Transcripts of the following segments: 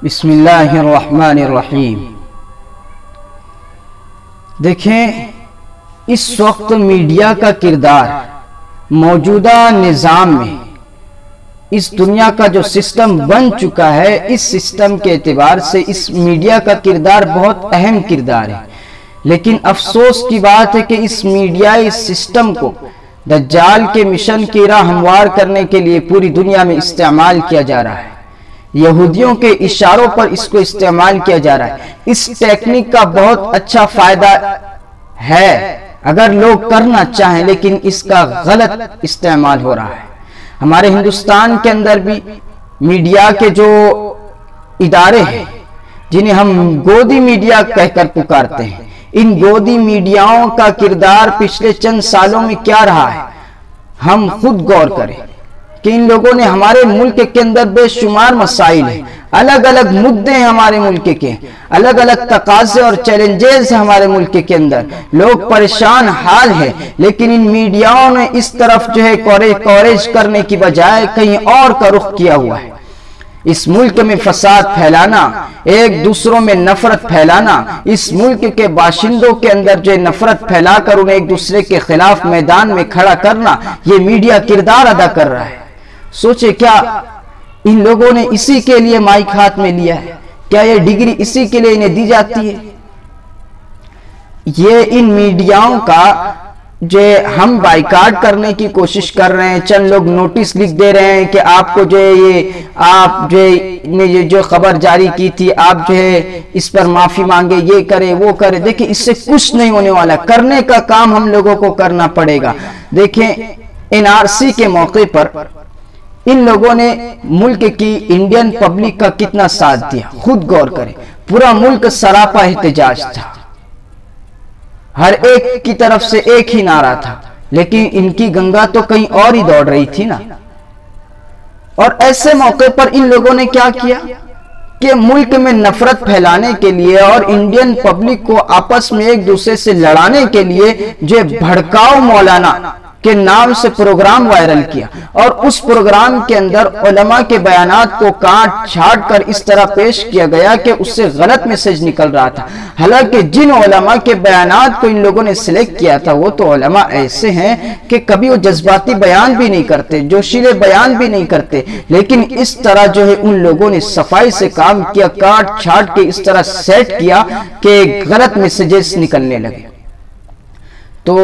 بسم اللہ الرحمن الرحیم۔ دیکھیں، اس وقت میڈیا کا کردار موجودہ نظام میں اس دنیا کا جو سسٹم بن چکا ہے، اس سسٹم کے اعتبار سے اس میڈیا کا کردار بہت اہم کردار ہے۔ لیکن افسوس کی بات ہے کہ اس میڈیائی سسٹم کو دجال کے مشن کی راہ ہموار کرنے کے لیے پوری دنیا میں استعمال کیا جا رہا ہے۔ یہودیوں کے اشاروں پر اس کو استعمال کیا جا رہا ہے۔ اس ٹیکنیک کا بہت اچھا فائدہ ہے اگر لوگ کرنا چاہیں، لیکن اس کا غلط استعمال ہو رہا ہے۔ ہمارے ہندوستان کے اندر بھی میڈیا کے جو ادارے ہیں، جنہیں ہم گودی میڈیا کہہ کر پکارتے ہیں، ان گودی میڈیاؤں کا کردار پچھلے چند سالوں میں کیا رہا ہے، ہم خود غور کریں کہ ان لوگوں نے ہمارے ملک کے اندر بے شمار مسائل ہیں، الگ الگ مدے ہیں ہمارے ملک کے، الگ الگ تقاضے اور چیلنجز ہیں ہمارے ملک کے اندر، لوگ پریشان حال ہیں، لیکن ان میڈیاؤں نے اس طرف جو ہے کوریج کرنے کی بجائے کہیں اور کا رخ کیا ہوا ہے۔ اس ملک میں فساد پھیلانا، ایک دوسروں میں نفرت پھیلانا، اس ملک کے باشندوں کے اندر جو نفرت پھیلا کر انہیں ایک دوسرے کے خلاف میدان میں کھڑا کرنا، یہ میڈیا کردار ادا کر رہا ہے۔ سوچے، کیا ان لوگوں نے اسی کے لیے مائک ہاتھ میں لیا ہے؟ کیا یہ ڈگری اسی کے لیے انہیں دی جاتی ہے؟ یہ ان میڈیاؤں کا جو ہم بائیکاٹ کرنے کی کوشش کر رہے ہیں، چند لوگ نوٹس لکھ دے رہے ہیں کہ آپ کو جو آپ نے جو خبر جاری کی تھی، آپ جو ہے اس پر معافی مانگے، یہ کرے وہ کرے۔ دیکھیں، اس سے کچھ نہیں ہونے والا، کرنے کا کام ہم لوگوں کو کرنا پڑے گا۔ دیکھیں، NRC کے موقع پر ان لوگوں نے ملک کی انڈین پبلک کا کتنا ساتھ دیا، خود غور کریں۔ پورا ملک سراپا احتجاج تھا، ہر ایک کی طرف سے ایک ہی نعرہ تھا، لیکن ان کی گنگا تو کہیں اور ہی دوڑ رہی تھی نا۔ اور ایسے موقع پر ان لوگوں نے کیا کیا کہ ملک میں نفرت پھیلانے کے لیے اور انڈین پبلک کو آپس میں ایک دوسرے سے لڑانے کے لیے جو بھڑکاؤ مولانا کے نام سے پروگرام وائرل کیا، اور اس پروگرام کے اندر علماء کے بیانات کو کاٹ چھاٹ کر اس طرح پیش کیا گیا کہ اس سے غلط میسج نکل رہا تھا۔ حالانکہ جن علماء کے بیانات کو ان لوگوں نے سلیکٹ کیا تھا، وہ تو علماء ایسے ہیں کہ کبھی وہ جذباتی بیان بھی نہیں کرتے، جوشیلے بیان بھی نہیں کرتے، لیکن اس طرح جو ہے ان لوگوں نے صفائی سے کام کیا، کاٹ چھاٹ کے اس طرح سیٹ کیا کہ غلط میسجز نکلنے لگے۔ تو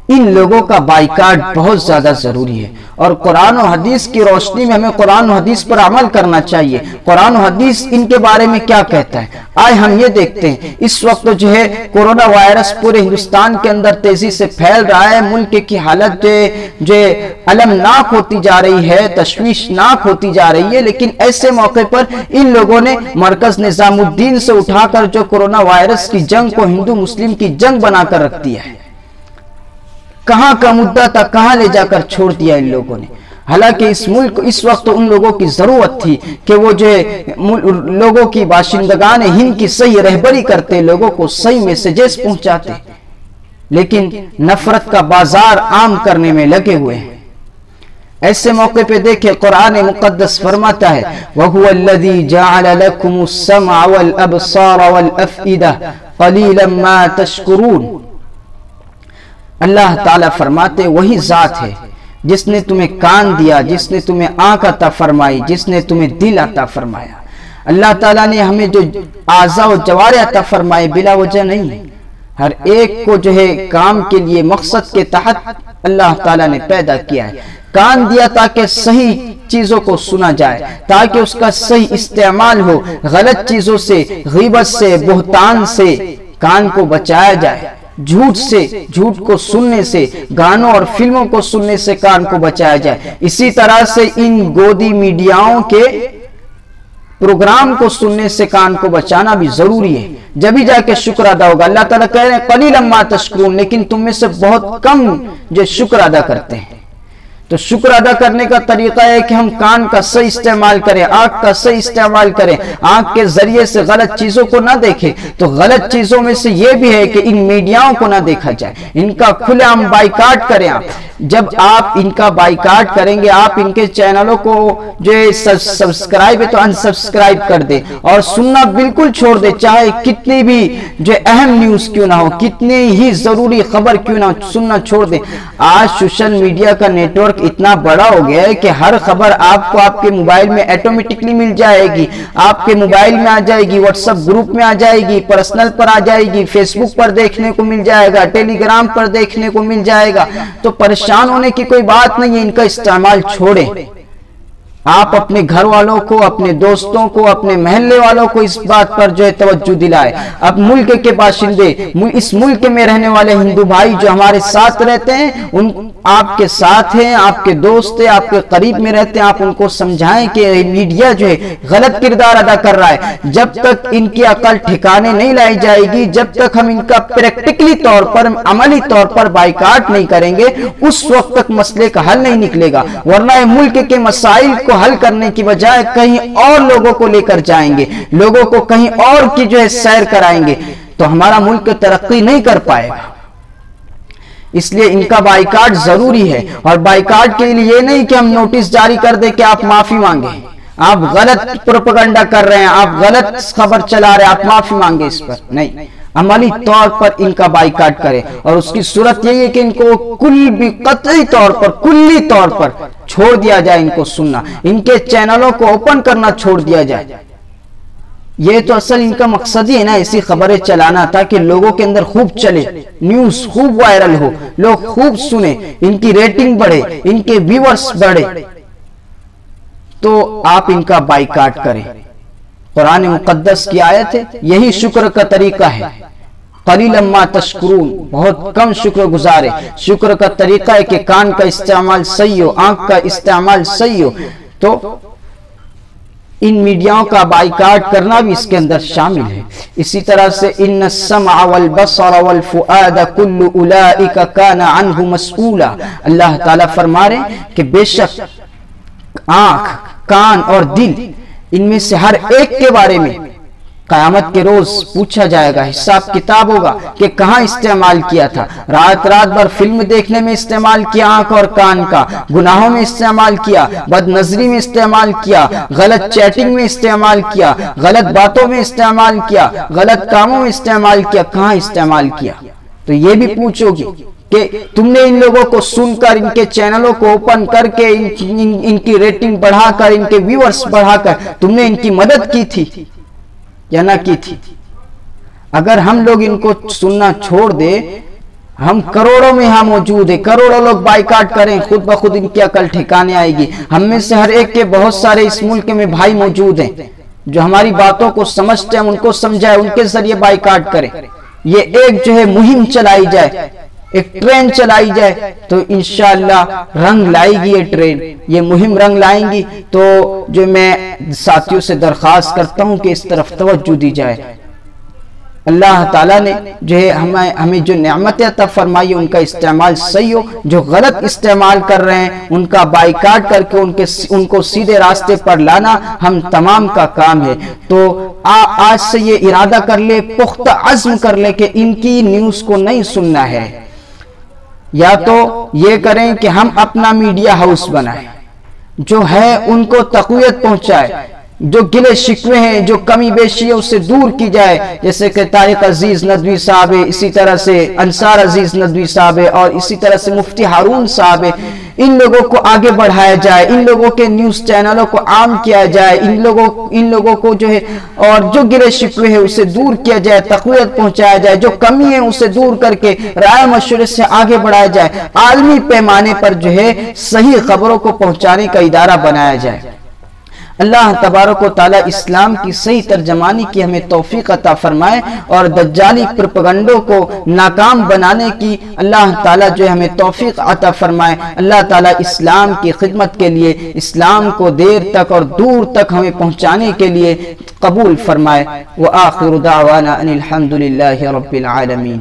ان لوگوں کا بائیکاٹ بہت زیادہ ضروری ہے، اور قرآن و حدیث کی روشنی میں ہمیں قرآن و حدیث پر عمل کرنا چاہیے۔ قرآن و حدیث ان کے بارے میں کیا کہتا ہے، آئے ہم یہ دیکھتے ہیں۔ اس وقت جو ہے کورونا وائرس پورے ہندوستان کے اندر تیزی سے پھیل رہا ہے، ملک کی حالت جو المناک ہوتی جا رہی ہے، تشویشناک ہوتی جا رہی ہے، لیکن ایسے موقع پر ان لوگوں نے مرکز نظام الدین سے اٹھا کر جو کورونا وائرس کی جنگ کو ہندو مسلم کی جنگ بنا کر رکھ دیا ہے۔ کہاں کا مدعا تھا، کہاں لے جا کر چھوڑ دیا ان لوگوں نے۔ حالانکہ اس ملک اس وقت ان لوگوں کی ضرورت تھی کہ وہ جو لوگوں کی باشندگان ہند کی صحیح رہبری کرتے، لوگوں کو صحیح میسجز پہنچاتے، لیکن نفرت کا بازار عام کرنے میں لگے ہوئے ہیں۔ ایسے موقع پہ دیکھیں، قرآن مقدس فرماتا ہے وَهُوَ الَّذِي جَعَلَ لَكُمُ السَّمْعَ وَالْأَبْصَارَ وَالْأَفْئِدَةَ قَلِيلًا مَا تَشْكُرُونَ۔ اللہ تعالیٰ فرماتے وہی ذات ہے جس نے تمہیں کان دیا، جس نے تمہیں آنکھ عطا فرمائی، جس نے تمہیں دل عطا فرمایا۔ اللہ تعالیٰ نے ہمیں جو اعضاء و جوارح عطا فرمائے بلا وجہ نہیں، ہر ایک کو جو ہے کام کے لیے مقصد کے تحت اللہ تعالیٰ نے پیدا کیا ہے۔ کان دیا تاکہ صحیح چیزوں کو سنا جائے، تاکہ اس کا صحیح استعمال ہو، غلط چیزوں سے، غیبت سے، بہتان سے کان کو بچایا جائے، جھوٹ سے، جھوٹ کو سننے سے، گانوں اور فلموں کو سننے سے کان کو بچایا جائے۔ اسی طرح سے ان گودی میڈیاؤں کے پروگرام کو سننے سے کان کو بچانا بھی ضروری ہے، جبھی جا کے شکر ادا ہوگا۔ اللہ تعالیٰ کہہ رہے ہیں قلیلا ما تشکرون، لیکن تم میں سے بہت کم جو شکر ادا کرتے ہیں۔ تو شکر ادا کرنے کا طریقہ ہے کہ ہم کان کا صحیح استعمال کریں، آنکھ کا صحیح استعمال کریں، آنکھ کے ذریعے سے غلط چیزوں کو نہ دیکھیں۔ تو غلط چیزوں میں سے یہ بھی ہے کہ ان میڈیاؤں کو نہ دیکھا جائے، ان کا کھلے عام بائیکاٹ کریں آپ۔ جب آپ ان کا بائیکاٹ کریں گے، آپ ان کے چینلوں کو جو سبسکرائب ہے تو انسبسکرائب کر دیں، اور سننا بالکل چھوڑ دیں، چاہے کتنی بھی جو اہم نیوز کیوں نہ ہو، کتنی ہی ضروری خبر کیوں نہ ہو، سننا چھوڑ دیں۔ آج سوشل میڈیا کا نیٹ ورک اتنا بڑا ہو گیا ہے کہ ہر خبر آپ کو آپ کے موبائل میں ایٹومیٹکلی مل جائے گی، آپ کے موبائل میں آ جائے گی، واٹس ایپ گروپ میں آ جائے گی، پرسنل پر آ جائے گی، فیس بک پر دیکھنے کو مل جائے گا، ٹیلی گرام پر دیکھنے کو مل جائے گا۔ تو پریشان ہونے کی کوئی بات نہیں ہے، ان کا استعمال چھوڑیں۔ آپ اپنے گھر والوں کو، اپنے دوستوں کو، اپنے محلے والوں کو اس بات پر جو ہے توجہ دلائے۔ اب ملک کے باشندے، اس ملک میں رہنے والے ہندو بھائی جو ہمارے ساتھ رہتے ہیں، ان آپ کے ساتھ ہیں، آپ کے دوست ہیں، آپ کے قریب میں رہتے ہیں، آپ ان کو سمجھائیں کہ میڈیا جو ہے غلط کردار ادا کر رہا ہے۔ جب تک ان کی عقل ٹھکانے نہیں لائی جائے گی، جب تک ہم ان کا پریکٹیکلی طور پر، عملی طور پر بائیکاٹ نہیں کریں گے، اس وقت تک مسئلے کا حل نہیں نکلے گا۔ ورنہ ملک کے مسائل کو حل کرنے کی بجائے کہیں اور لوگوں کو لے کر جائیں گے، لوگوں کو کہیں اور کی جو ہے سیر کرائیں گے، تو ہمارا ملک ترقی نہیں کر پائے گا۔ اس لیے ان کا بائیکاٹ ضروری ہے، اور بائیکاٹ کے لیے یہ نہیں کہ ہم نوٹس جاری کر دیں کہ آپ معافی مانگیں، آپ غلط پروپیگنڈا کر رہے ہیں، آپ غلط خبر چلا رہے ہیں، آپ معافی مانگیں اس پر نہیں، عملی طور پر ان کا بائیکاٹ کریں۔ اور اس کی صورت یہی ہے کہ ان کو قطعی طور پر، کلی طور پر چھوڑ دیا جائے، ان کو سننا، ان کے چینلوں کو اوپن کرنا چھوڑ دیا جائے۔ یہ تو اصل ان کا مقصد ہی ہے نا، ایسی خبریں چلانا تاکہ لوگوں کے اندر خوب چلے، نیوز خوب وائرل ہو، لوگ خوب سنیں، ان کی ریٹنگ بڑھے، ان کے ویورز بڑھے۔ تو آپ ان کا بائیکاٹ کریں۔ قرآن مقدس کی آیت ہے، یہی شکر کا طریقہ ہے۔ قلیلا ما تشکرون، بہت کم شکر گزار ہے۔ شکر کا طریقہ ہے کہ کان کا استعمال صحیح ہو، آنکھ کا استعمال صحیح ہو۔ تو ان میڈیاؤں کا بائیکاٹ کرنا بھی اس کے اندر شامل ہے۔ اسی طرح سے ان السمع والبصر والفؤاد کل اولئک کان عنہ مسئولا، اللہ تعالیٰ فرما رہے ہیں کہ بے شک آنکھ، کان اور دل، ان میں سے ہر ایک کے بارے میں قیامت کے روز پوچھا جائے گا، حساب کتاب ہوگا کہ کہاں استعمال کیا تھا۔ رات بھر فلم دیکھنے میں استعمال کیا آنکھ اور کان کا، گناہوں میں استعمال کیا، بد نظری میں استعمال کیا، غلط چیٹنگ میں استعمال کیا، غلط باتوں میں استعمال کیا، غلط کاموں میں استعمال کیا، کہاں استعمال کیا۔ تو یہ بھی پوچھو گی کہ تم نے ان لوگوں کو سن کر، ان کے چینلوں کو اوپن کر کے، ان کی ریٹنگ بڑھا کر، ان کے ویورز بڑھا کر تم نے ان کی مدد کی تھی یا نہ کی تھی؟ اگر ہم لوگ ان کو سننا چھوڑ دے، ہم کروڑوں میں یہاں موجود ہیں، کروڑوں لوگ بائیکاٹ کریں، خود بخود ان کی عقل ٹھکانے آئے گی۔ ہم میں سے ہر ایک کے بہت سارے اس ملک میں بھائی موجود ہیں جو ہماری باتوں کو سمجھتے ہیں، ان کو سمجھائے، ان کے ذریعے بائیکاٹ کریں۔ یہ ایک جو ہے مہم چلائی جائے، ایک ٹرین چلائی جائے، تو انشاءاللہ رنگ لائے گی یہ ٹرین، یہ مہم رنگ لائیں گی۔ تو جو میں ساتھیوں سے درخواست کرتا ہوں کہ اس طرف توجہ دی جائے۔ اللہ تعالیٰ نے جو ہے ہمیں جو نعمت عطا فرمائی ان کا استعمال صحیح ہو، جو غلط استعمال کر رہے ہیں ان کا بائیکاٹ کر کے ان کو سیدھے راستے پر لانا ہم تمام کا کام ہے۔ تو آج سے یہ ارادہ کر لے، پختہ عزم کر لے کہ ان کی نیوز کو نہیں سننا ہے۔ یا تو یہ کریں کہ ہم اپنا میڈیا ہاؤس بنائیں، جو ہے ان کو تقویت پہنچائے، جو گلے شکوے ہیں، جو کمی بیشی ہے اسے دور کی جائے، جیسے کہ طارق عزیز ندوی صاحب ہے، اسی طرح سے انصار عزیز ندوی صاحب ہے، اور اسی طرح سے مفتی ہارون صاحب ہے۔ ان لوگوں کو آگے بڑھایا جائے، ان لوگوں کے نیوز چینلوں کو عام کیا جائے، ان لوگوں کو جو ہے اور جو گلے شکوے ہیں اسے دور کیا جائے، تقویت پہنچایا جائے، جو کمی ہے اسے دور کر کے رائے مشورے سے آگے بڑھایا جائے، عالمی پیمانے پر جو ہے صحیح خبروں کو پہنچانے کا ادارہ بنایا جائے۔ اللہ تبارک و تعالی اسلام کی صحیح ترجمانی کی ہمیں توفیق عطا فرمائے، اور دجالی پروپیگنڈوں کو ناکام بنانے کی اللہ تعالی جو ہمیں توفیق عطا فرمائے۔ اللہ تعالی اسلام کی خدمت کے لیے، اسلام کو دیر تک اور دور تک ہمیں پہنچانے کے لیے قبول فرمائے۔ وآخر دعوانا ان الحمد للہ رب العالمین۔